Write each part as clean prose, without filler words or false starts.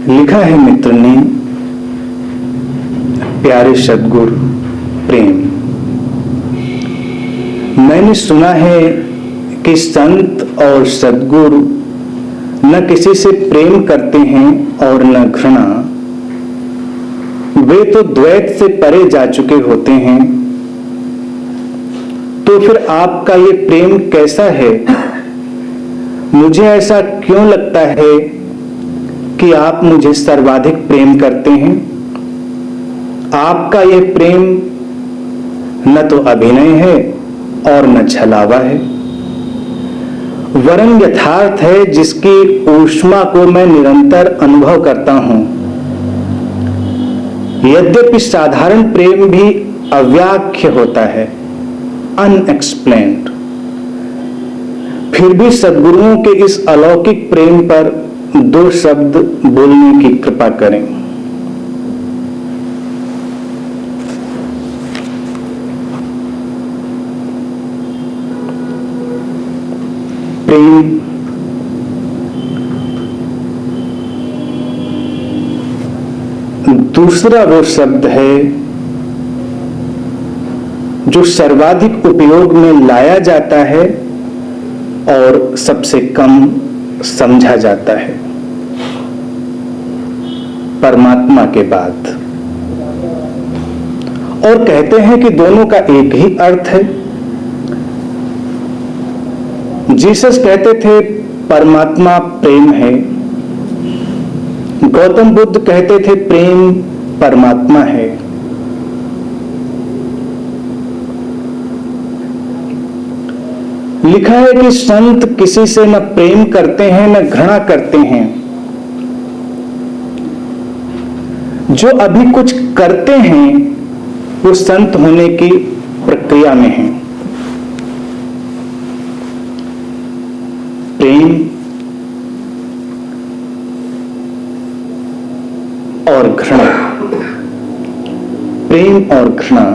लिखा है मित्र ने, प्यारे सद्गुरु प्रेम। मैंने सुना है कि संत और सद्गुरु न किसी से प्रेम करते हैं और न घृणा। वे तो द्वैत से परे जा चुके होते हैं। तो फिर आपका ये प्रेम कैसा है? मुझे ऐसा क्यों लगता है कि आप मुझे सर्वाधिक प्रेम करते हैं? आपका ये प्रेम न तो अभिनय है और न छलावा है, वरन यथार्थ है जिसकी ऊष्मा को मैं निरंतर अनुभव करता हूं। यद्यपि साधारण प्रेम भी अव्याख्य होता है, अनएक्सप्लेन्ड, फिर भी सद्गुरुओं के इस अलौकिक प्रेम पर दो शब्द बोलने की कृपा करें। प्रेम दूसरा वो शब्द है जो सर्वाधिक उपयोग में लाया जाता है और सबसे कम समझा जाता है परमात्मा के बाद। और कहते हैं कि दोनों का एक ही अर्थ है। जीसस कहते थे परमात्मा प्रेम है, गौतम बुद्ध कहते थे प्रेम परमात्मा है। लिखा है कि संत किसी से न प्रेम करते हैं न घृणा करते हैं। जो अभी कुछ करते हैं वो संत होने की प्रक्रिया में है। प्रेम और घृणा, प्रेम और घृणा,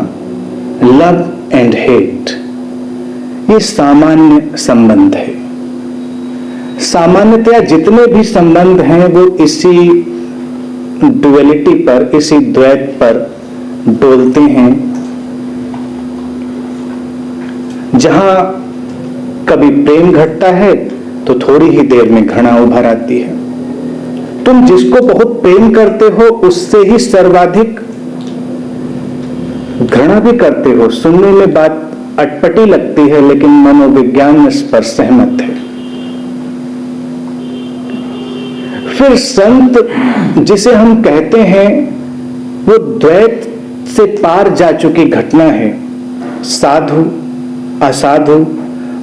लव एंड हेट, ये सामान्य संबंध है। सामान्यतया जितने भी संबंध हैं वो इसी डुअलिटी पर, इसी द्वैत पर डोलते हैं, जहां कभी प्रेम घटता है तो थोड़ी ही देर में घृणा उभर आती है। तुम जिसको बहुत प्रेम करते हो उससे ही सर्वाधिक घृणा भी करते हो। सुनने में बात अटपटी लगती है लेकिन मनोविज्ञान इस पर सहमत है। फिर संत जिसे हम कहते हैं वो द्वैत से पार जा चुकी घटना है। साधु असाधु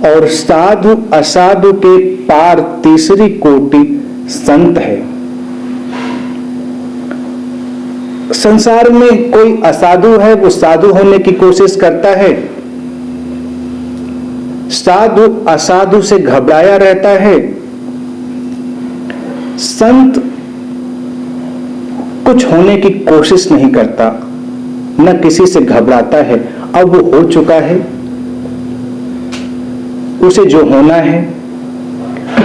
और साधु असाधु के पार तीसरी कोटि संत है। संसार में कोई असाधु है, वो साधु होने की कोशिश करता है। साधु असाधु से घबराया रहता है। संत कुछ होने की कोशिश नहीं करता, न किसी से घबराता है। अब वो हो चुका है, उसे जो होना है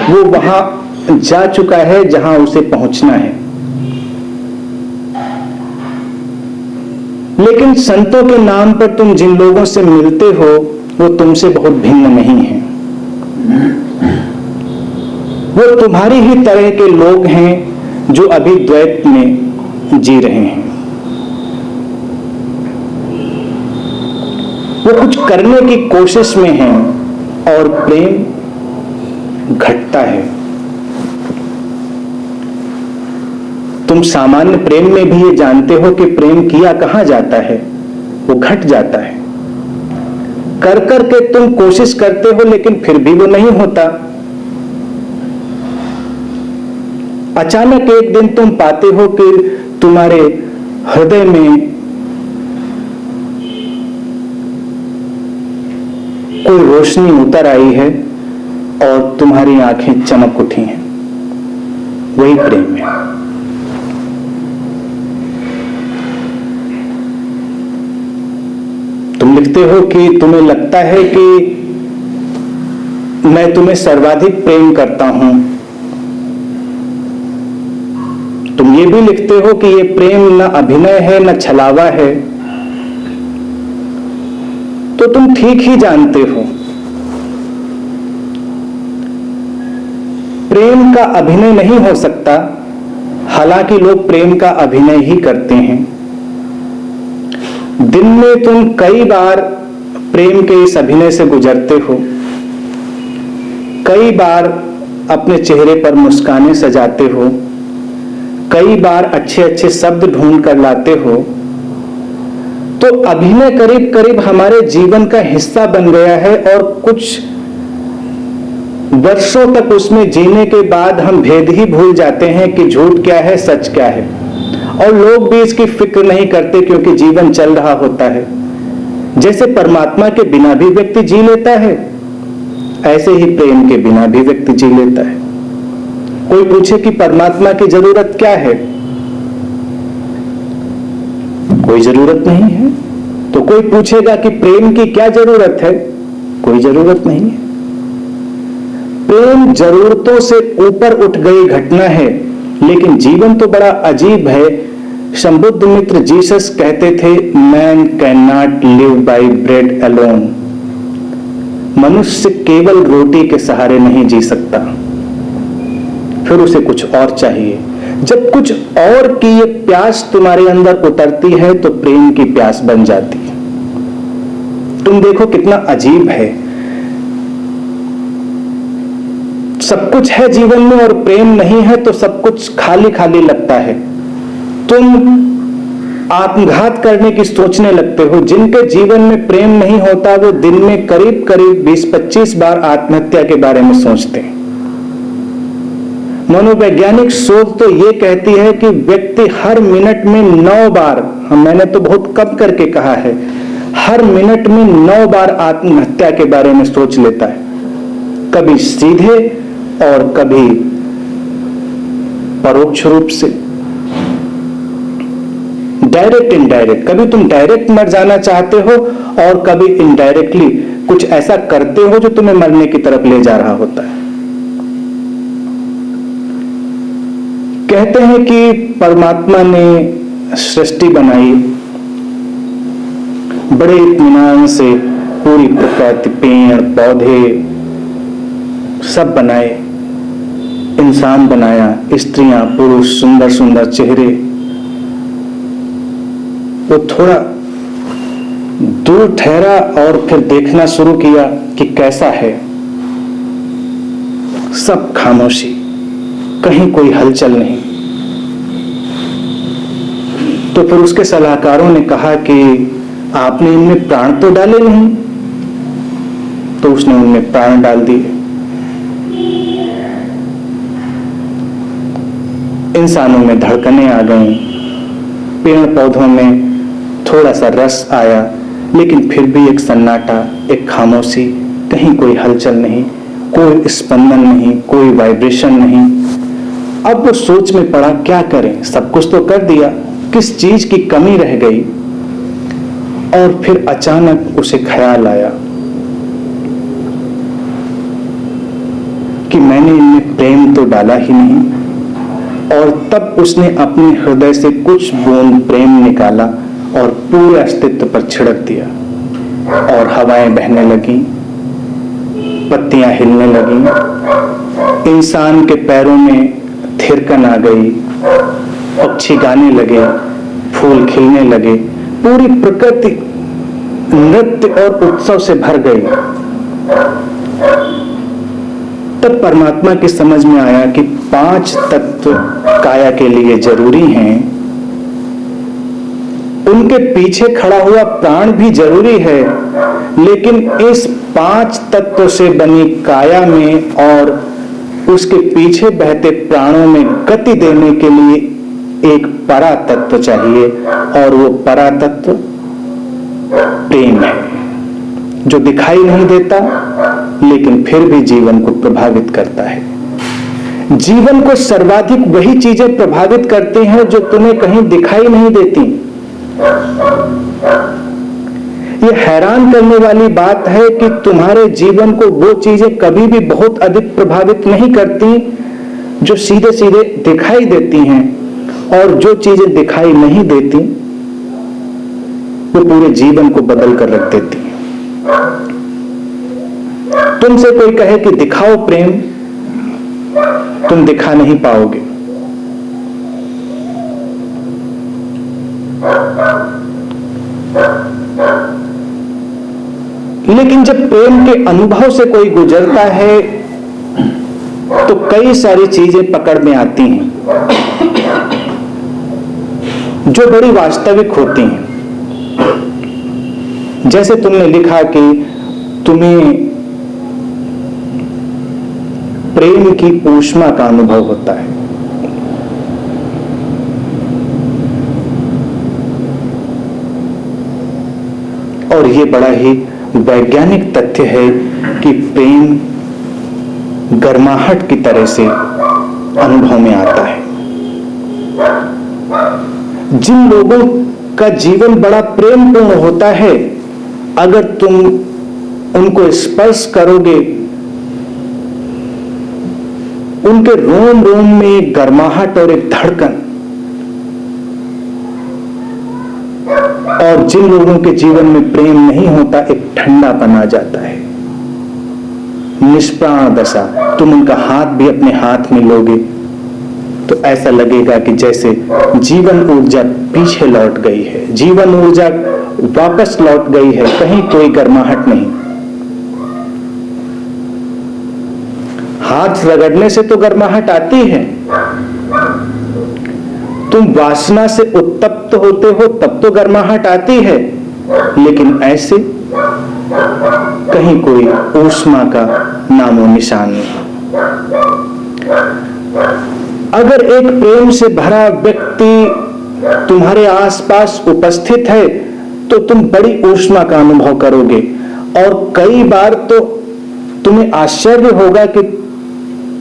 वो वहां जा चुका है जहां उसे पहुंचना है। लेकिन संतों के नाम पर तुम जिन लोगों से मिलते हो वो तुमसे बहुत भिन्न नहीं है। वो तुम्हारी ही तरह के लोग हैं जो अभी द्वैत में जी रहे हैं। वो कुछ करने की कोशिश में हैं और प्रेम घटता है। तुम सामान्य प्रेम में भी ये जानते हो कि प्रेम किया कहां जाता है, वो घट जाता है। कर कर के तुम कोशिश करते हो लेकिन फिर भी वो नहीं होता। अचानक एक दिन तुम पाते हो कि तुम्हारे हृदय में कोई रोशनी उतर आई है और तुम्हारी आंखें चमक उठी हैं। वही प्रेम है। तुम लिखते हो कि तुम्हें लगता है कि मैं तुम्हें सर्वाधिक प्रेम करता हूं, तुम ये भी लिखते हो कि ये प्रेम न अभिनय है न छलावा है, तो तुम ठीक ही जानते हो। प्रेम का अभिनय नहीं हो सकता, हालांकि लोग प्रेम का अभिनय ही करते हैं। दिन में तुम कई बार प्रेम के इस अभिनय से गुजरते हो, कई बार अपने चेहरे पर मुस्कानें सजाते हो, कई बार अच्छे अच्छे शब्द ढूंढ कर लाते हो। तो अभिनय करीब करीब हमारे जीवन का हिस्सा बन गया है, और कुछ वर्षों तक उसमें जीने के बाद हम भेद ही भूल जाते हैं कि झूठ क्या है, सच क्या है। और लोग भी इसकी फिक्र नहीं करते, क्योंकि जीवन चल रहा होता है। जैसे परमात्मा के बिना भी व्यक्ति जी लेता है, ऐसे ही प्रेम के बिना भी व्यक्ति जी लेता है। कोई पूछे कि परमात्मा की जरूरत क्या है, कोई जरूरत नहीं है। तो कोई पूछेगा कि प्रेम की क्या जरूरत है, कोई जरूरत नहीं है। प्रेम जरूरतों से ऊपर उठ गई घटना है, लेकिन जीवन तो बड़ा अजीब है। संबुद्ध मित्र जीसस कहते थे, man can not live by bread alone. मनुष्य केवल रोटी के सहारे नहीं जी सकता, फिर उसे कुछ और चाहिए। जब कुछ और की ये प्यास तुम्हारे अंदर उतरती है, तो प्रेम की प्यास बन जाती है। तुम देखो कितना अजीब है, सब कुछ है जीवन में और प्रेम नहीं है, तो सब कुछ खाली खाली लगता है। तुम आत्मघात करने की सोचने लगते हो। जिनके जीवन में प्रेम नहीं होता, वो दिन में करीब करीब 20-25 बार आत्महत्या के बारे में सोचते हैं। मनोवैज्ञानिक शोध तो ये कहती है कि व्यक्ति हर मिनट में 9 बार, मैंने तो बहुत कम करके कहा है, हर मिनट में 9 बार आत्महत्या के बारे में सोच लेता है। कभी सीधे और कभी परोक्ष रूप से, डायरेक्ट इनडायरेक्ट। कभी तुम डायरेक्ट मर जाना चाहते हो, और कभी इनडायरेक्टली कुछ ऐसा करते हो जो तुम्हें मरने की तरफ ले जा रहा होता है। कहते हैं कि परमात्मा ने सृष्टि बनाई, बड़े इत्मीनान से पूरी प्रकृति, पेड़ पौधे सब बनाए, इंसान बनाया, स्त्रियां पुरुष, सुंदर सुंदर चेहरे। वो थोड़ा दूर ठहरा और फिर देखना शुरू किया कि कैसा है। सब खामोशी, कहीं कोई हलचल नहीं। तो फिर उसके सलाहकारों ने कहा कि आपने इनमें प्राण तो डाले नहीं। तो उसने उनमें प्राण डाल दिए। इंसानों में धड़कनें आ गईं, पेड़ पौधों में थोड़ा सा रस आया, लेकिन फिर भी एक सन्नाटा, एक खामोशी, कहीं कोई हलचल नहीं, कोई स्पंदन नहीं, कोई वाइब्रेशन नहीं। अब वो सोच में पड़ा, क्या करें, सब कुछ तो कर दिया, किस चीज की कमी रह गई। और फिर अचानक उसे ख्याल आया कि मैंने इनमें प्रेम तो डाला ही नहीं। और तब उसने अपने हृदय से कुछ बूंद प्रेम निकाला और पूरे अस्तित्व पर छिड़क दिया, और हवाएं बहने लगी, पत्तियां हिलने लगी, इंसान के पैरों में थिरकन आ गई, पक्षी गाने लगे, फूल खिलने लगे, पूरी प्रकृति नृत्य और उत्सव से भर गई। तब परमात्मा की समझ में आया कि 5 तत्व काया के लिए जरूरी हैं, उनके पीछे खड़ा हुआ प्राण भी जरूरी है, लेकिन इस 5 तत्व से बनी काया में और उसके पीछे बहते प्राणों में गति देने के लिए एक परा तत्व चाहिए, और वो परा तत्व प्रेम है, जो दिखाई नहीं देता लेकिन फिर भी जीवन को प्रभावित करता है। जीवन को सर्वाधिक वही चीजें प्रभावित करती हैं जो तुम्हें कहीं दिखाई नहीं देती। यह हैरान करने वाली बात है कि तुम्हारे जीवन को वो चीजें कभी भी बहुत अधिक प्रभावित नहीं करती जो सीधे सीधे दिखाई देती हैं। और जो चीजें दिखाई नहीं देती वो पूरे जीवन को बदल कर रख देती हैं। तुमसे कोई कहे कि दिखाओ प्रेम, तुम दिखा नहीं पाओगे। लेकिन जब प्रेम के अनुभव से कोई गुजरता है तो कई सारी चीजें पकड़ में आती हैं जो बड़ी वास्तविक होती हैं। जैसे तुमने लिखा कि तुम्हें प्रेम की ऊष्मा का अनुभव होता है। और यह बड़ा ही वैज्ञानिक तथ्य है कि प्रेम गर्माहट की तरह से अनुभव में आता है। जिन लोगों का जीवन बड़ा प्रेमपूर्ण होता है, अगर तुम उनको स्पर्श करोगे, उनके रोम रोम में एक गर्माहट और एक धड़कन, और जिन लोगों के जीवन में प्रेम नहीं होता, एक ठंडापन आ जाता है, निष्प्राण दशा। तुम उनका हाथ भी अपने हाथ में लोगे तो ऐसा लगेगा कि जैसे जीवन ऊर्जा पीछे लौट गई है, जीवन ऊर्जा वापस लौट गई है, कहीं कोई गर्माहट नहीं। हाथ रगड़ने से तो गर्माहट आती है, तुम वासना से उत्तप्त होते हो तब तो गर्माहट आती है, लेकिन ऐसे कहीं कोई ऊष्मा का नामो निशान नहीं। अगर एक प्रेम से भरा व्यक्ति तुम्हारे आसपास उपस्थित है तो तुम बड़ी ऊष्मा का अनुभव करोगे, और कई बार तो तुम्हें आश्चर्य होगा कि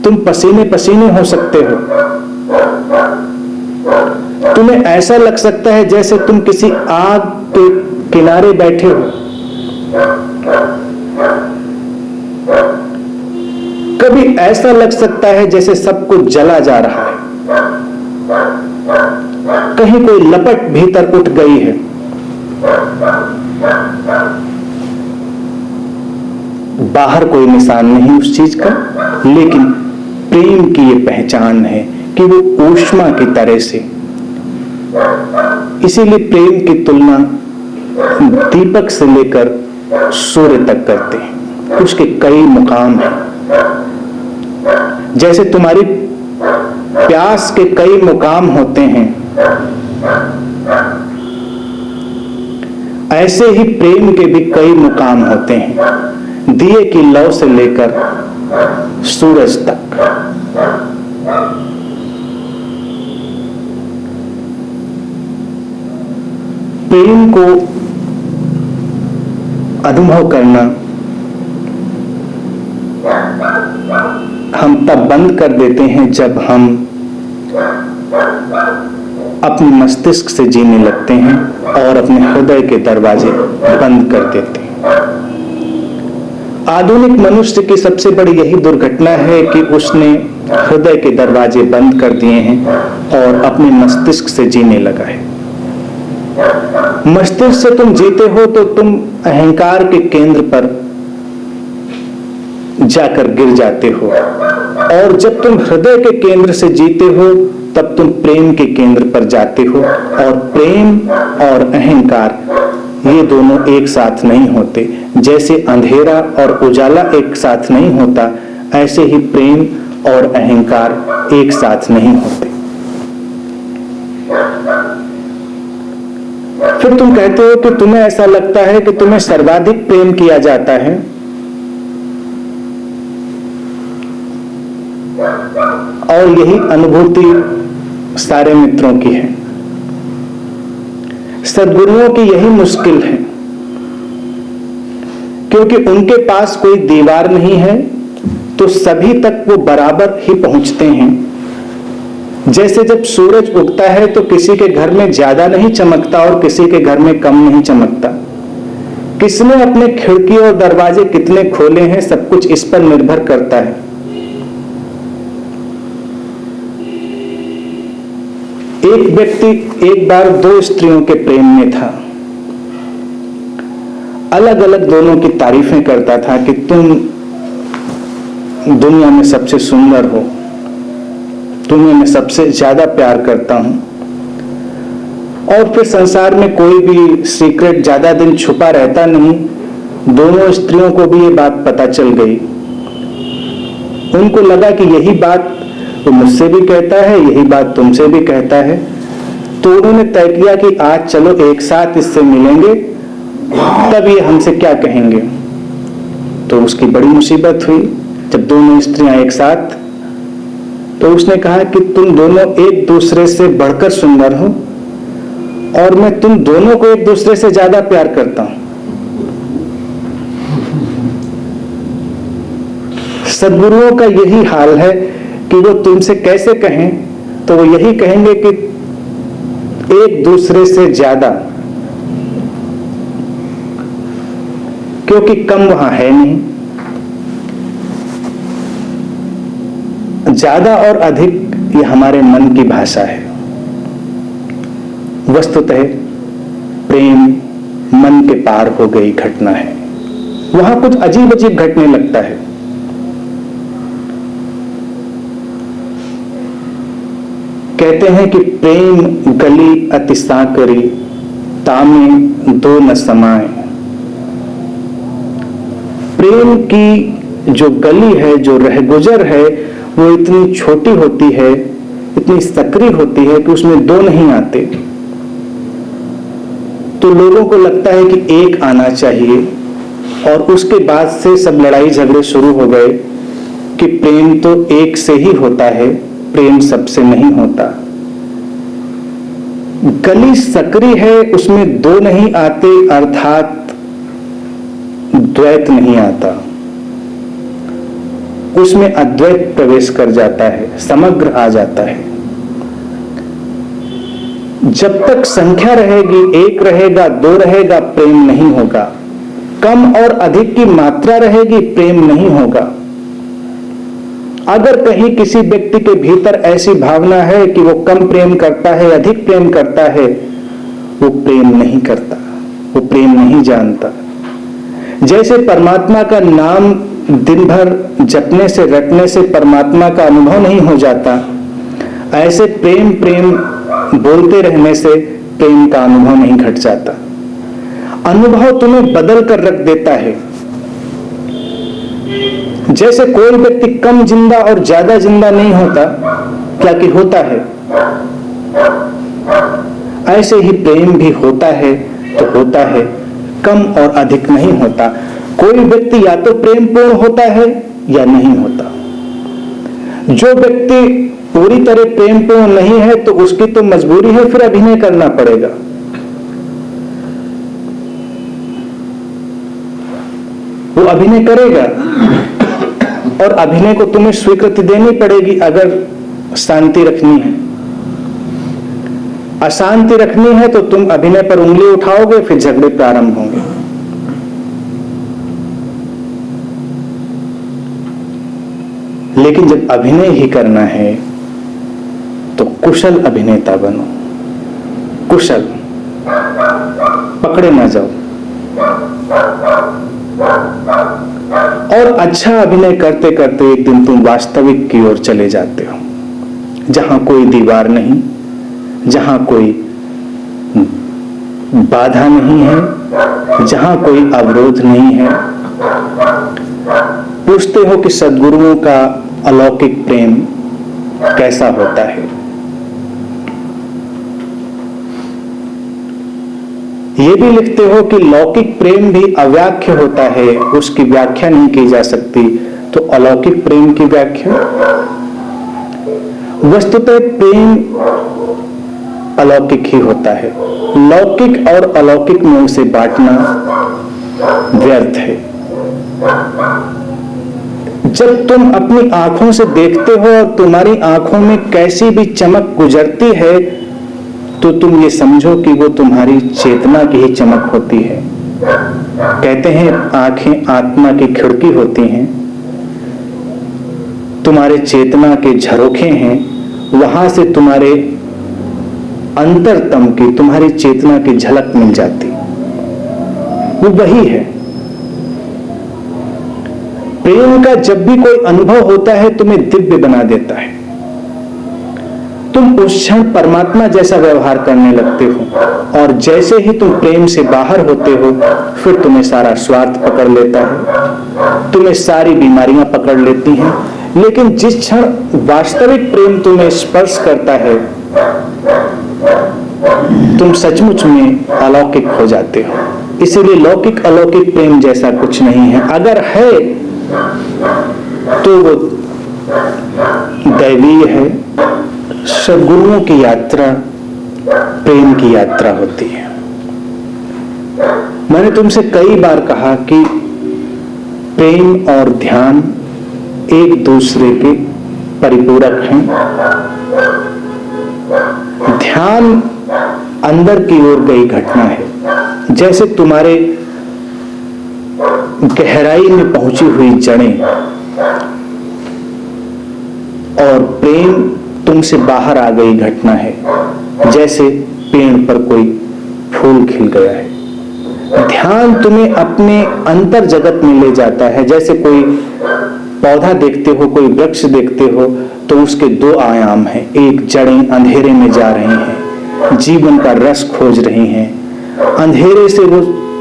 तुम पसीने पसीने हो सकते हो। तुम्हें ऐसा लग सकता है जैसे तुम किसी आग के किनारे बैठे हो। कभी ऐसा लग सकता है जैसे सब कुछ जला जा रहा है, कहीं कोई लपट भीतर उठ गई है। बाहर कोई निशान नहीं उस चीज का, लेकिन प्रेम की ये पहचान है कि वो ऊष्मा की तरह से। इसीलिए प्रेम की तुलना दीपक से लेकर सूर्य तक करते हैं, उसके कई मुकाम हैं। जैसे तुम्हारी प्यास के कई मुकाम होते हैं, ऐसे ही प्रेम के भी कई मुकाम होते हैं, दिए की लौ से लेकर सूरज तक। प्रेम को अनुभव करना हम तब बंद कर देते हैं जब हम अपने मस्तिष्क से जीने लगते हैं और अपने हृदय के दरवाजे बंद कर देते हैं। आधुनिक मनुष्य की सबसे बड़ी यही दुर्घटना है कि उसने हृदय के दरवाजे बंद कर दिए हैं और अपने मस्तिष्क से जीने लगा है। मस्तिष्क से तुम जीते हो तो तुम अहंकार के केंद्र पर जाकर गिर जाते हो, और जब तुम हृदय के केंद्र से जीते हो तब तुम प्रेम के केंद्र पर जाते हो। और प्रेम और अहंकार ये दोनों एक साथ नहीं होते। जैसे अंधेरा और उजाला एक साथ नहीं होता, ऐसे ही प्रेम और अहंकार एक साथ नहीं होते। फिर तुम कहते हो कि तुम्हें ऐसा लगता है कि तुम्हें सर्वाधिक प्रेम किया जाता है, और यही अनुभूति सारे मित्रों की है। सद्गुरुओं की यही मुश्किल है, क्योंकि उनके पास कोई दीवार नहीं है तो सभी तक वो बराबर ही पहुंचते हैं। जैसे जब सूरज उगता है तो किसी के घर में ज्यादा नहीं चमकता और किसी के घर में कम नहीं चमकता। किसने अपने खिड़की और दरवाजे कितने खोले हैं, सब कुछ इस पर निर्भर करता है। एक व्यक्ति एक बार दो स्त्रियों के प्रेम में था। अलग अलग दोनों की तारीफें करता था कि तुम दुनिया में सबसे सुंदर हो, तुम्हें मैं सबसे ज्यादा प्यार करता हूं। और फिर संसार में कोई भी सीक्रेट ज्यादा दिन छुपा रहता नहीं। दोनों स्त्रियों को भी ये बात पता चल गई। उनको लगा कि यही बात वो मुझसे भी कहता है, यही बात तुमसे भी कहता है। तो उन्होंने तय किया कि आज चलो एक साथ इससे मिलेंगे, तब ये हमसे क्या कहेंगे। तो उसकी बड़ी मुसीबत हुई जब दोनों स्त्रियां एक साथ। तो उसने कहा कि तुम दोनों एक दूसरे से बढ़कर सुंदर हो और मैं तुम दोनों को एक दूसरे से ज्यादा प्यार करता हूं। सद्गुरुओं का यही हाल है कि वो तुमसे कैसे कहें, तो वो यही कहेंगे कि एक दूसरे से ज्यादा, क्योंकि कम वहां है नहीं। ज्यादा और अधिक ये हमारे मन की भाषा है। वस्तुतः प्रेम मन के पार हो गई घटना है। वहां कुछ अजीब अजीब घटने लगता है। कहते हैं कि प्रेम गली अति साकरी, तामे दो न समाए। प्रेम की जो गली है, जो रहगुजर है, वो इतनी छोटी होती है, इतनी सकरी होती है कि उसमें दो नहीं आते। तो लोगों को लगता है कि एक आना चाहिए, और उसके बाद से सब लड़ाई झगड़े शुरू हो गए कि प्रेम तो एक से ही होता है, प्रेम सबसे नहीं होता। गली सकरी है, उसमें दो नहीं आते, अर्थात द्वैत नहीं आता। उसमें अद्वैत प्रवेश कर जाता है, समग्र आ जाता है। जब तक संख्या रहेगी, एक रहेगा, दो रहेगा, प्रेम नहीं होगा। कम और अधिक की मात्रा रहेगी, प्रेम नहीं होगा। अगर कहीं किसी व्यक्ति के भीतर ऐसी भावना है कि वो कम प्रेम करता है, अधिक प्रेम करता है, वो प्रेम नहीं करता, वो प्रेम नहीं जानता। जैसे परमात्मा का नाम दिन भर जपने से, रटने से परमात्मा का अनुभव नहीं हो जाता, ऐसे प्रेम प्रेम बोलते रहने से प्रेम का अनुभव नहीं घट जाता। अनुभव तुम्हें बदल कर रख देता है। जैसे कोई व्यक्ति कम जिंदा और ज्यादा जिंदा नहीं होता, क्या कि होता है, ऐसे ही प्रेम भी होता है तो होता है, कम और अधिक नहीं होता। कोई व्यक्ति या तो प्रेम पूर्ण होता है या नहीं होता। जो व्यक्ति पूरी तरह प्रेम पूर्ण नहीं है तो उसकी तो मजबूरी है, फिर अभिनय करना पड़ेगा। वो अभिनय करेगा और अभिनय को तुम्हें स्वीकृति देनी पड़ेगी अगर शांति रखनी है। अशांति रखनी है तो तुम अभिनय पर उंगली उठाओगे, फिर झगड़े प्रारंभ होंगे। लेकिन जब अभिनय ही करना है तो कुशल अभिनेता बनो, कुशल, पकड़े ना जाओ। और अच्छा अभिनय करते करते एक दिन तुम वास्तविक की ओर चले जाते हो, जहां कोई दीवार नहीं, जहां कोई बाधा नहीं है, जहां कोई अवरोध नहीं है। पूछते हो कि सद्गुरुओं का अलौकिक प्रेम कैसा होता है। ये भी लिखते हो कि लौकिक प्रेम भी अव्याख्य होता है, उसकी व्याख्या नहीं की जा सकती। तो अलौकिक प्रेम की व्याख्या, वस्तुतः प्रेम अलौकिक ही होता है। लौकिक और अलौकिक में उसे बांटना व्यर्थ है। जब तुम अपनी आंखों से देखते हो और तुम्हारी आंखों में कैसी भी चमक गुजरती है, तो तुम ये समझो कि वो तुम्हारी चेतना की ही चमक होती है। कहते हैं आंखें आत्मा की खिड़की होती हैं। तुम्हारे चेतना के झरोखे हैं, वहां से तुम्हारे अंतरतम की, तुम्हारी चेतना की झलक मिल जाती, वो वही है। प्रेम का जब भी कोई अनुभव होता है तुम्हें दिव्य बना देता है। तुम उस क्षण परमात्मा जैसा व्यवहार करने लगते हो, और जैसे ही तुम प्रेम से बाहर होते हो फिर तुम्हें सारा स्वार्थ पकड़ लेता है, तुम्हें सारी बीमारियां पकड़ लेती हैं। लेकिन जिस क्षण वास्तविक प्रेम तुम्हें स्पर्श करता है तुम सचमुच में अलौकिक हो जाते हो। इसीलिए लौकिक अलौकिक प्रेम जैसा कुछ नहीं है। अगर है तो वो दैवीय है। सद्गुरुओं की यात्रा प्रेम की यात्रा होती है। मैंने तुमसे कई बार कहा कि प्रेम और ध्यान एक दूसरे के परिपूरक हैं। ध्यान अंदर की ओर गई घटना है, जैसे तुम्हारे गहराई में पहुंची हुई जड़ें, और प्रेम तुमसे बाहर आ गई घटना है, जैसे पेड़ पर कोई फूल खिल गया है। ध्यान तुम्हें अपने अंतर जगत में ले जाता है। जैसे कोई पौधा देखते हो, कोई वृक्ष देखते हो, तो उसके दो आयाम हैं। एक, जड़ें अंधेरे में जा रही हैं, जीवन का रस खोज रही हैं, अंधेरे से वो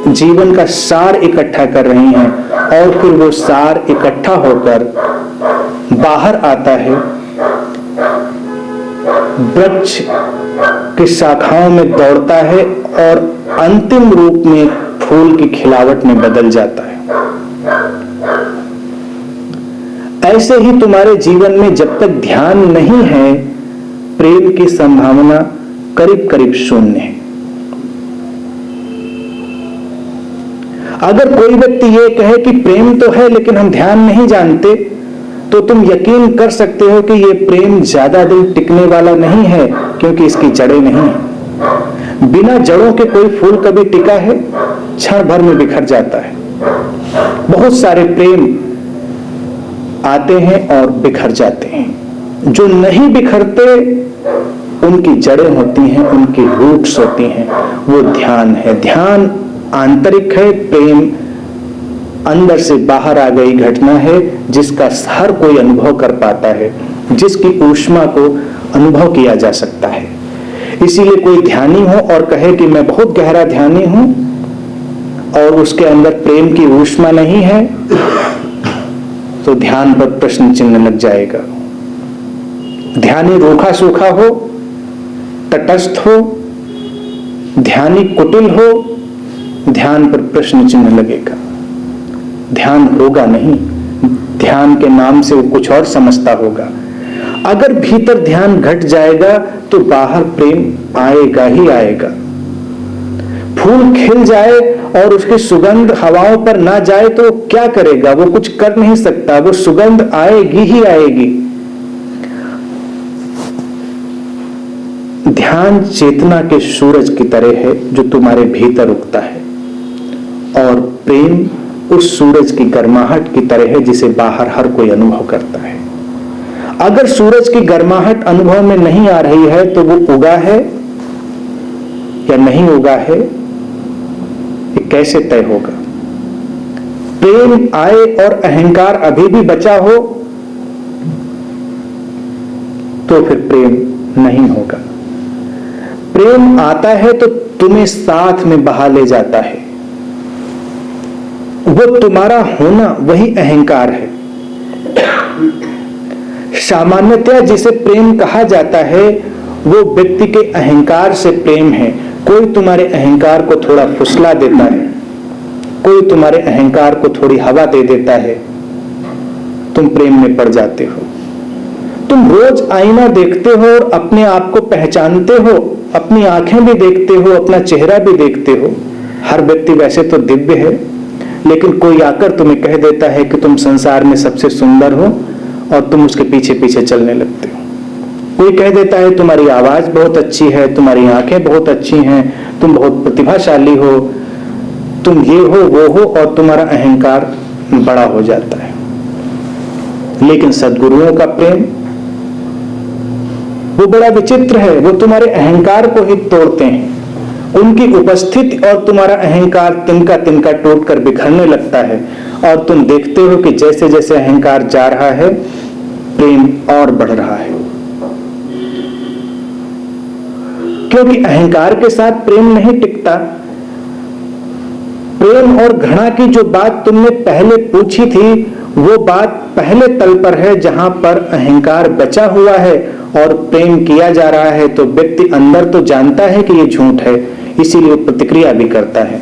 जीवन का सार इकट्ठा कर रही हैं, और फिर वो सार इकट्ठा होकर बाहर आता है, वृक्ष की शाखाओं में दौड़ता है और अंतिम रूप में फूल की खिलावट में बदल जाता है। ऐसे ही तुम्हारे जीवन में जब तक ध्यान नहीं है, प्रेम की संभावना करीब करीब शून्य है। अगर कोई व्यक्ति ये कहे कि प्रेम तो है लेकिन हम ध्यान नहीं जानते, तो तुम यकीन कर सकते हो कि ये प्रेम ज्यादा दिन टिकने वाला नहीं है, क्योंकि इसकी जड़ें नहीं है। बिना जड़ों के कोई फूल कभी टिका है? क्षण भर में बिखर जाता है। बहुत सारे प्रेम आते हैं और बिखर जाते हैं। जो नहीं बिखरते उनकी जड़ें होती हैं, उनकी रूट्स होती हैं, वो ध्यान है। ध्यान आंतरिक है, प्रेम अंदर से बाहर आ गई घटना है, जिसका हर कोई अनुभव कर पाता है, जिसकी ऊष्मा को अनुभव किया जा सकता है। इसीलिए कोई ध्यानी हो और कहे कि मैं बहुत गहरा ध्यानी हूं, और उसके अंदर प्रेम की ऊष्मा नहीं है, तो ध्यान पर प्रश्न चिन्ह लग जाएगा। ध्यानी रूखा सूखा हो, तटस्थ हो, ध्यानी कुटिल हो, ध्यान पर प्रश्न चिन्ह लगेगा। ध्यान होगा नहीं। ध्यान के नाम से वो कुछ और समझता होगा। अगर भीतर ध्यान घट जाएगा तो बाहर प्रेम आएगा ही आएगा। फूल खिल जाए और उसकी सुगंध हवाओं पर ना जाए तो क्या करेगा? वो कुछ कर नहीं सकता, वो सुगंध आएगी ही आएगी। ध्यान चेतना के सूरज की तरह है जो तुम्हारे भीतर उगता है, और प्रेम उस सूरज की गर्माहट की तरह है जिसे बाहर हर कोई अनुभव करता है। अगर सूरज की गर्माहट अनुभव में नहीं आ रही है तो वो उगा है या नहीं उगा है, ये कैसे तय होगा? प्रेम आए और अहंकार अभी भी बचा हो तो फिर प्रेम नहीं होगा। प्रेम आता है तो तुम्हें साथ में बहा ले जाता है। वो तुम्हारा होना वही अहंकार है। सामान्यतया जिसे प्रेम कहा जाता है वो व्यक्ति के अहंकार से प्रेम है। कोई तुम्हारे अहंकार को थोड़ा फुसला देता है, कोई तुम्हारे अहंकार को थोड़ी हवा दे देता है, तुम प्रेम में पड़ जाते हो। तुम रोज आईना देखते हो और अपने आप को पहचानते हो, अपनी आंखें भी देखते हो, अपना चेहरा भी देखते हो। हर व्यक्ति वैसे तो दिव्य है, लेकिन कोई आकर तुम्हें कह देता है कि तुम संसार में सबसे सुंदर हो, और तुम उसके पीछे पीछे चलने लगते हो। कोई कह देता है तुम्हारी आवाज बहुत अच्छी है, तुम्हारी आंखें बहुत अच्छी हैं, तुम बहुत प्रतिभाशाली हो, तुम ये हो वो हो, और तुम्हारा अहंकार बड़ा हो जाता है। लेकिन सद्गुरुओं का प्रेम वो बड़ा विचित्र है, वो तुम्हारे अहंकार को ही तोड़ते हैं। उनकी उपस्थिति और तुम्हारा अहंकार तिनका तिनका टूटकर बिखरने लगता है, और तुम देखते हो कि जैसे जैसे अहंकार जा रहा है, प्रेम और बढ़ रहा है। क्योंकि अहंकार के साथ प्रेम नहीं टिकता। प्रेम और घृणा की जो बात तुमने पहले पूछी थी, वो बात पहले तल पर है, जहां पर अहंकार बचा हुआ है और प्रेम किया जा रहा है। तो व्यक्ति अंदर तो जानता है कि ये झूठ है, इसीलिए वो प्रतिक्रिया भी करता है।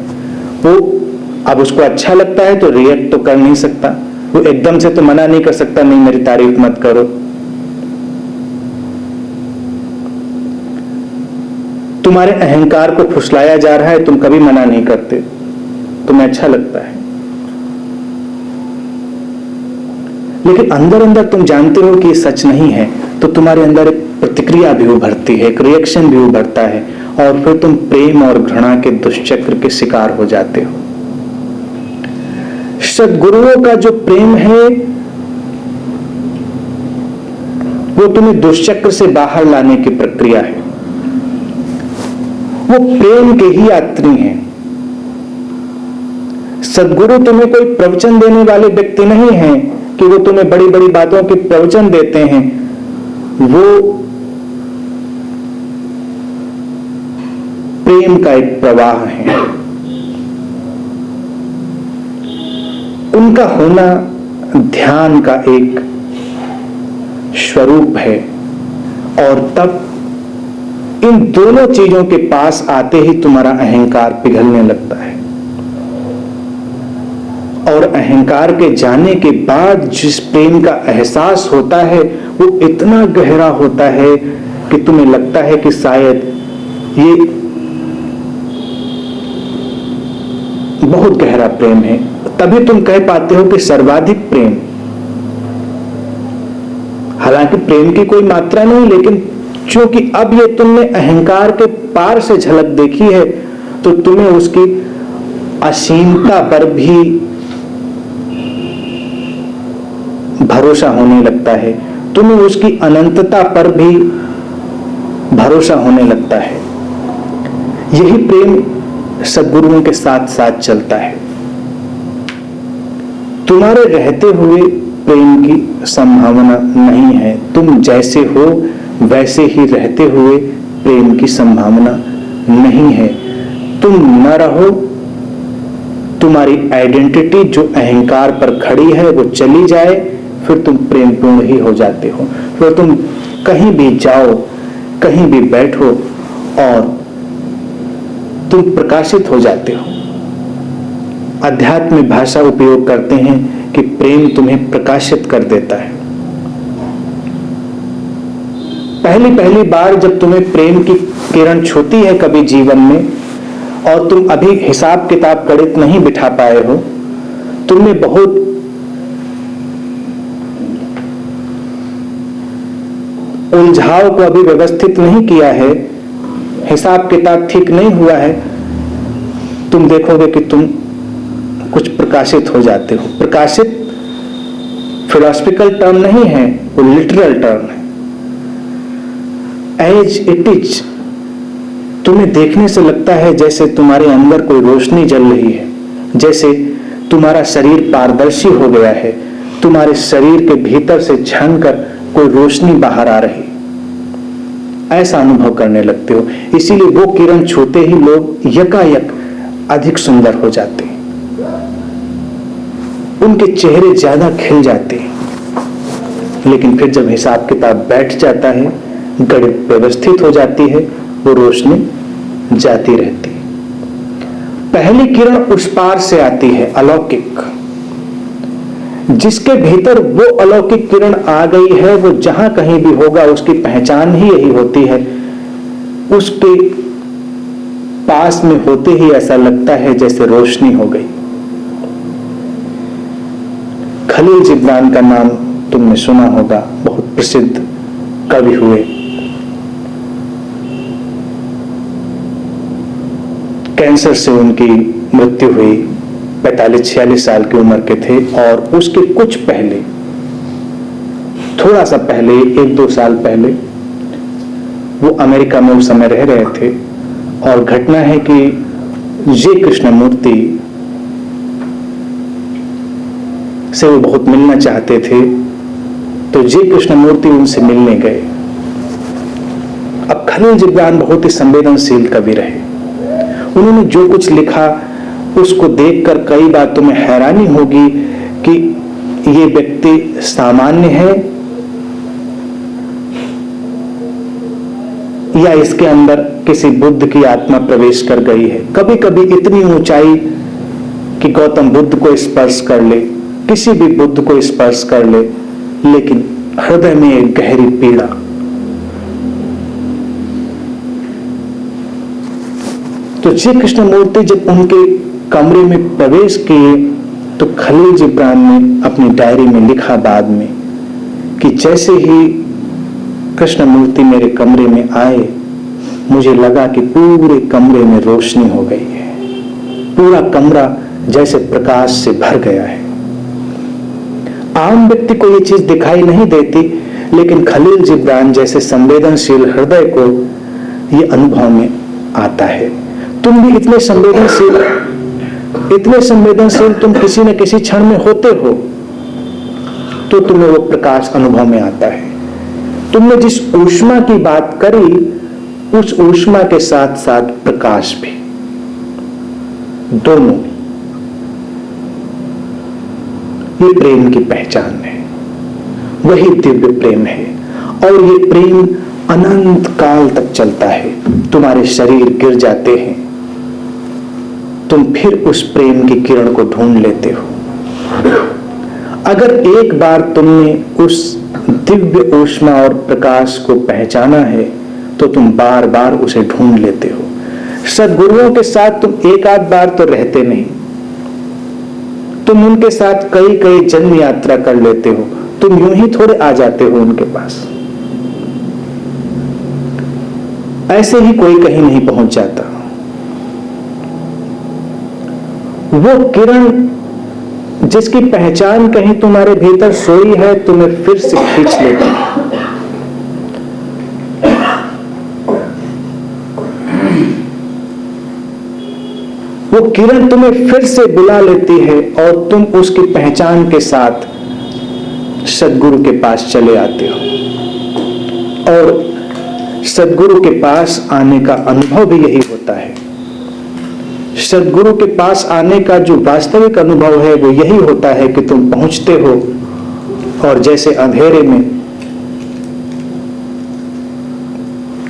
वो अब उसको अच्छा लगता है तो रिएक्ट तो कर नहीं सकता, वो एकदम से तो मना नहीं कर सकता, नहीं मेरी तारीफ मत करो। तुम्हारे अहंकार को फुसलाया जा रहा है, तुम कभी मना नहीं करते, तुम्हें अच्छा लगता है। लेकिन अंदर अंदर तुम जानते हो कि ये सच नहीं है, तो तुम्हारे अंदर एक प्रतिक्रिया भी उभरती है, एक रिएक्शन भी उभरता है, और फिर तुम प्रेम और घृणा के दुष्चक्र के शिकार हो जाते हो। सद्गुरुओं का जो प्रेम है, वो तुम्हें दुष्चक्र से बाहर लाने की प्रक्रिया है। वो प्रेम के ही यात्री हैं। सद्गुरु तुम्हें कोई प्रवचन देने वाले व्यक्ति नहीं हैं कि वो तुम्हें बड़ी बड़ी बातों के प्रवचन देते हैं। वो प्रेम का एक प्रवाह है। उनका होना ध्यान का एक स्वरूप है, और तब इन दोनों चीजों के पास आते ही तुम्हारा अहंकार पिघलने लगता है। और अहंकार के जाने के बाद जिस प्रेम का एहसास होता है, वो इतना गहरा होता है कि तुम्हें लगता है कि शायद ये बहुत गहरा प्रेम है। तभी तुम कह पाते हो कि सर्वाधिक प्रेम। हालांकि प्रेम की कोई मात्रा नहीं, लेकिन क्योंकि अब ये तुमने अहंकार के पार से झलक देखी है, तो तुम्हें उसकी असीमता पर भी भरोसा होने लगता है, तुम्हें उसकी अनंतता पर भी भरोसा होने लगता है। यही प्रेम सद्गुरुओं के साथ साथ चलता है। तुम्हारे रहते हुए प्रेम की संभावना नहीं है। तुम जैसे हो वैसे ही रहते हुए प्रेम की संभावना नहीं है। तुम न रहो, तुम्हारी आइडेंटिटी जो अहंकार पर खड़ी है वो चली जाए, फिर तुम प्रेम पूर्ण ही हो जाते हो। फिर तुम कहीं भी जाओ, कहीं भी बैठो, और तुम प्रकाशित हो जाते हो। अध्यात्म भाषा उपयोग करते हैं कि प्रेम तुम्हें प्रकाशित कर देता है। पहली बार जब तुम्हें प्रेम की किरण छूती है कभी जीवन में, और तुम अभी हिसाब किताब गणित नहीं बिठा पाए हो, तुमने बहुत उलझाव को अभी व्यवस्थित नहीं किया है, हिसाब किताब ठीक नहीं हुआ है, तुम देखोगे कि तुम कुछ प्रकाशित हो जाते हो। प्रकाशित फिलोसफिकल टर्म नहीं है, वो लिटरल टर्म है। एज इट इज, तुम्हें देखने से लगता है जैसे तुम्हारे अंदर कोई रोशनी जल रही है, जैसे तुम्हारा शरीर पारदर्शी हो गया है, तुम्हारे शरीर के भीतर से झनकर कोई रोशनी बाहर आ रही, ऐसा अनुभव करने लगते हो। इसीलिए वो किरण छूते ही लोग यकायक अधिक सुंदर हो जाते हैं, उनके चेहरे ज्यादा खिल जाते हैं। लेकिन फिर जब हिसाब किताब बैठ जाता है, गणित व्यवस्थित हो जाती है, वो रोशनी जाती रहती है। पहली किरण उस पार से आती है, अलौकिक। जिसके भीतर वो अलौकिक किरण आ गई है, वो जहां कहीं भी होगा उसकी पहचान ही यही होती है। उसके पास में होते ही ऐसा लगता है जैसे रोशनी हो गई। खलील जिब्रान का नाम तुमने सुना होगा, बहुत प्रसिद्ध कवि हुए। कैंसर से उनकी मृत्यु हुई, 45-46 साल की उम्र के थे। और उसके कुछ पहले, थोड़ा सा पहले, 1-2 साल पहले, वो अमेरिका में उस समय रह रहे थे और घटना है कि ये कृष्णमूर्ति से वो बहुत मिलना चाहते थे, तो ये कृष्णमूर्ति उनसे मिलने गए। अब खलील जिब्रान बहुत ही संवेदनशील कवि रहे। उन्होंने जो कुछ लिखा उसको देखकर कई बार तुम्हें हैरानी होगी कि ये व्यक्ति सामान्य है या इसके अंदर किसी बुद्ध की आत्मा प्रवेश कर गई है। कभी कभी इतनी ऊंचाई कि गौतम बुद्ध को स्पर्श कर ले, किसी भी बुद्ध को स्पर्श कर ले, लेकिन हृदय में एक गहरी पीड़ा। तो जी कृष्णमूर्ति जब उनके कमरे में प्रवेश किए तो खलील जिब्रान ने अपनी डायरी में लिखा बाद में कि जैसे ही कृष्णमूर्ति मेरे कमरे में आए, मुझे लगा कि पूरे कमरे में रोशनी हो गई है, पूरा कमरा जैसे प्रकाश से भर गया है। आम व्यक्ति को ये चीज दिखाई नहीं देती, लेकिन खलील जिब्रान जैसे संवेदनशील हृदय को ये अनुभव में आता है। तुम भी इतने संवेदनशील तुम किसी न किसी क्षण में होते हो, तो तुम्हें वो प्रकाश अनुभव में आता है। तुमने जिस ऊष्मा की बात करी, उस ऊष्मा के साथ साथ प्रकाश भी, दोनों, ये प्रेम की पहचान है, वही दिव्य प्रेम है। और ये प्रेम अनंत काल तक चलता है। तुम्हारे शरीर गिर जाते हैं, तुम फिर उस प्रेम की किरण को ढूंढ लेते हो। अगर एक बार तुमने उस दिव्य ऊष्मा और प्रकाश को पहचाना है, तो तुम बार बार उसे ढूंढ लेते हो। सद्गुरुओं के साथ तुम एक आध बार तो रहते नहीं, तुम उनके साथ कई कई जन्म यात्रा कर लेते हो। तुम यूं ही थोड़े आ जाते हो उनके पास, ऐसे ही कोई कहीं नहीं पहुंच जाता। वो किरण जिसकी पहचान कहीं तुम्हारे भीतर सोई है, तुम्हें फिर से खींच लेती है। वो किरण तुम्हें फिर से बुला लेती है और तुम उसकी पहचान के साथ सद्गुरु के पास चले आते हो। और सद्गुरु के पास आने का अनुभव भी यही होता है। सद्गुरु के पास आने का जो वास्तविक अनुभव है वो यही होता है कि तुम पहुंचते हो और जैसे अंधेरे में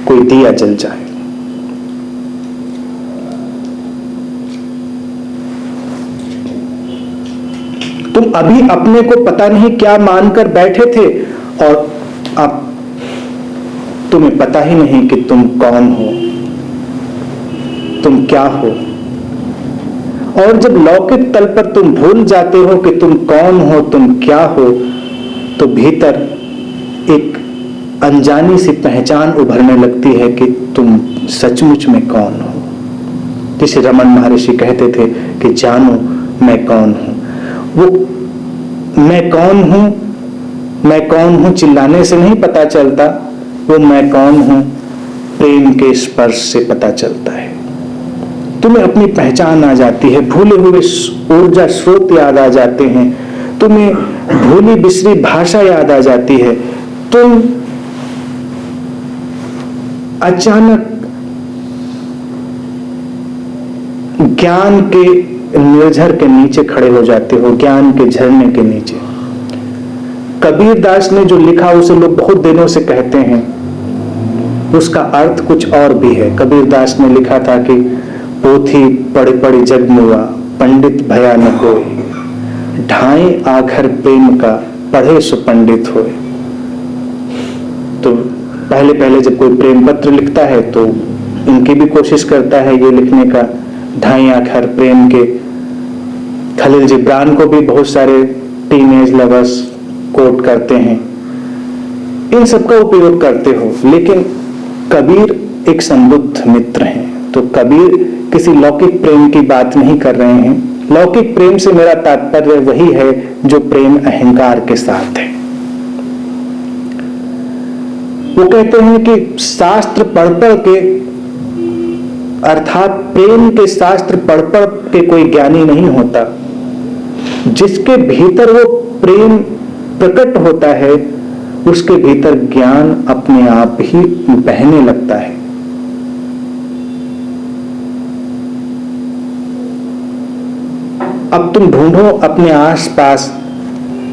कोई दिया जल जाए। तुम अभी अपने को पता नहीं क्या मानकर बैठे थे और अब तुम्हें पता ही नहीं कि तुम कौन हो, तुम क्या हो। और जब लौकिक तल पर तुम भूल जाते हो कि तुम कौन हो, तुम क्या हो, तो भीतर एक अनजानी सी पहचान उभरने लगती है कि तुम सचमुच में कौन हो। जिसे रमन महर्षि कहते थे कि जानो मैं कौन हूं। वो मैं कौन हूं चिल्लाने से नहीं पता चलता, वो मैं कौन हूं प्रेम के स्पर्श से पता चलता है। तुम्हें अपनी पहचान आ जाती है, भूले हुए ऊर्जा स्रोत याद आ जाते हैं, तुम्हें भूली बिसरी भाषा याद आ जाती है। तुम अचानक ज्ञान के निर्झर के नीचे खड़े हो जाते हो, ज्ञान के झरने के नीचे। कबीर दास ने जो लिखा उसे लोग बहुत दिनों से कहते हैं, उसका अर्थ कुछ और भी है। कबीर दास ने लिखा था कि पोथी पढ़े पढ़े जग मुआ, पंडित भया न कोई, ढाई आखर प्रेम का पढ़े सो पंडित होए। तो पहले पहले जब कोई प्रेम पत्र लिखता है तो इनकी भी कोशिश करता है ये लिखने का, ढाई आखर प्रेम के। खलील जिब्रान को भी बहुत सारे टीनेज लवर्स कोट करते हैं, इन सबका उपयोग करते हो। लेकिन कबीर एक संबुद्ध मित्र हैं, तो कबीर किसी लौकिक प्रेम की बात नहीं कर रहे हैं। लौकिक प्रेम से मेरा तात्पर्य वही है जो प्रेम अहंकार के साथ है। वो कहते हैं कि शास्त्र पढ़ पढ़ के, अर्थात प्रेम के शास्त्र पढ़ पढ़ के कोई ज्ञानी नहीं होता। जिसके भीतर वो प्रेम प्रकट होता है उसके भीतर ज्ञान अपने आप ही बहने लगता है। अब तुम ढूंढो अपने आसपास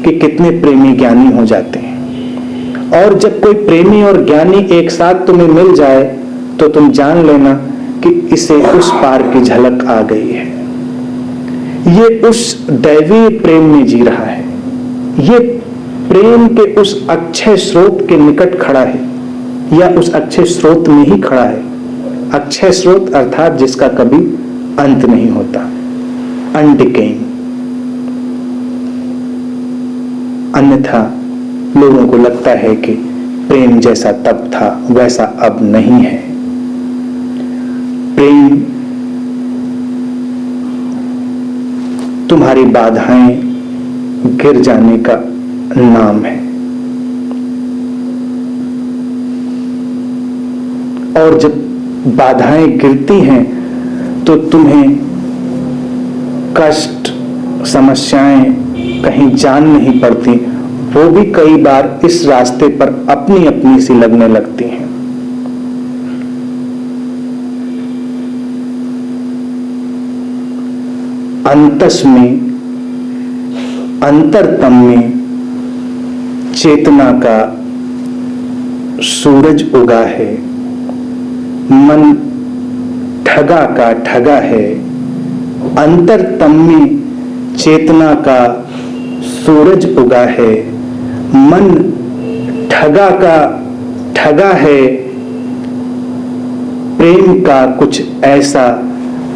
कि कितने प्रेमी ज्ञानी हो जाते हैं, और जब कोई प्रेमी और ज्ञानी एक साथ तुम्हें मिल जाए तो तुम जान लेना कि इसे उस पार की झलक आ गई है। ये उस दैवीय प्रेम में जी रहा है, ये प्रेम के उस अक्षय स्रोत के निकट खड़ा है, या उस अक्षय स्रोत में ही खड़ा है। अक्षय स्रोत अर्थात जिसका कभी अंत नहीं होता, अनडिकेइंग। अन्यथा लोगों को लगता है कि प्रेम जैसा तब था वैसा अब नहीं है। प्रेम तुम्हारी बाधाएं गिर जाने का नाम है, और जब बाधाएं गिरती हैं तो तुम्हें कष्ट, समस्याएं कहीं जान नहीं पड़ती, वो भी कई बार इस रास्ते पर अपनी अपनी सी लगने लगती हैं। अंतस में, अंतरतम में चेतना का सूरज उगा है, मन ठगा का ठगा है। अंतरतम में चेतना का सूरज उगा है, मन ठगा का ठगा है। प्रेम का कुछ ऐसा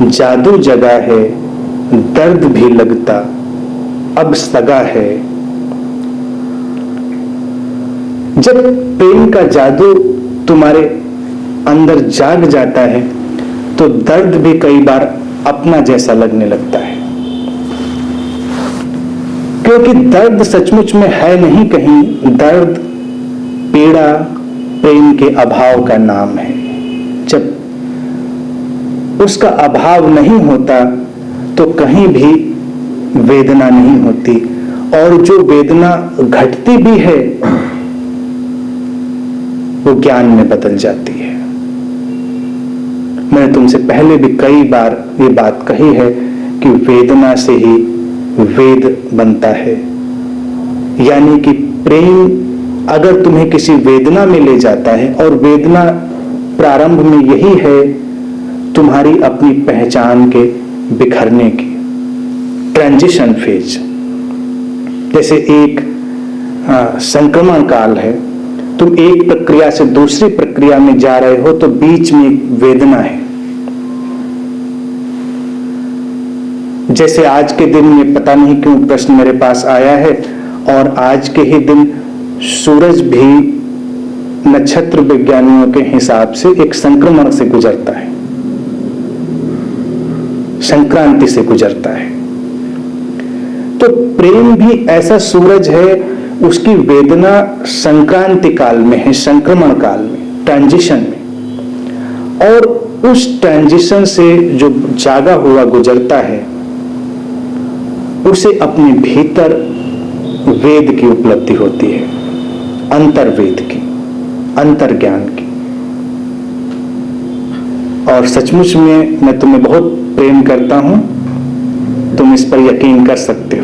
जादू जगा है, दर्द भी लगता अब सगा है। जब प्रेम का जादू तुम्हारे अंदर जाग जाता है तो दर्द भी कई बार अपना जैसा लगने लगता है, क्योंकि दर्द सचमुच में है नहीं कहीं, दर्द, पीड़ा प्रेम के अभाव का नाम है। जब उसका अभाव नहीं होता तो कहीं भी वेदना नहीं होती, और जो वेदना घटती भी है वो ज्ञान में बदल जाती है। मैंने तुमसे पहले भी कई बार ये बात कही है कि वेदना से ही वेद बनता है, यानी कि प्रेम अगर तुम्हें किसी वेदना में ले जाता है, और वेदना प्रारंभ में यही है तुम्हारी अपनी पहचान के बिखरने की, ट्रांजिशन फेज। जैसे एक संक्रमण काल है, तुम एक प्रक्रिया से दूसरी प्रक्रिया में जा रहे हो तो बीच में एक वेदना है। जैसे आज के दिन में पता नहीं क्यों प्रश्न मेरे पास आया है, और आज के ही दिन सूरज भी नक्षत्र विज्ञानियों के हिसाब से एक संक्रमण से गुजरता है, संक्रांति से गुजरता है। तो प्रेम भी ऐसा सूरज है, उसकी वेदना संक्रांति काल में है, संक्रमण काल में, ट्रांजिशन में। और उस ट्रांजिशन से जो जागा हुआ गुजरता है उसे अपने भीतर वेद की उपलब्धि होती है, अंतर्वेद की, अंतर्ज्ञान की। और सचमुच में मैं तुम्हें बहुत प्रेम करता हूं, तुम इस पर यकीन कर सकते हो।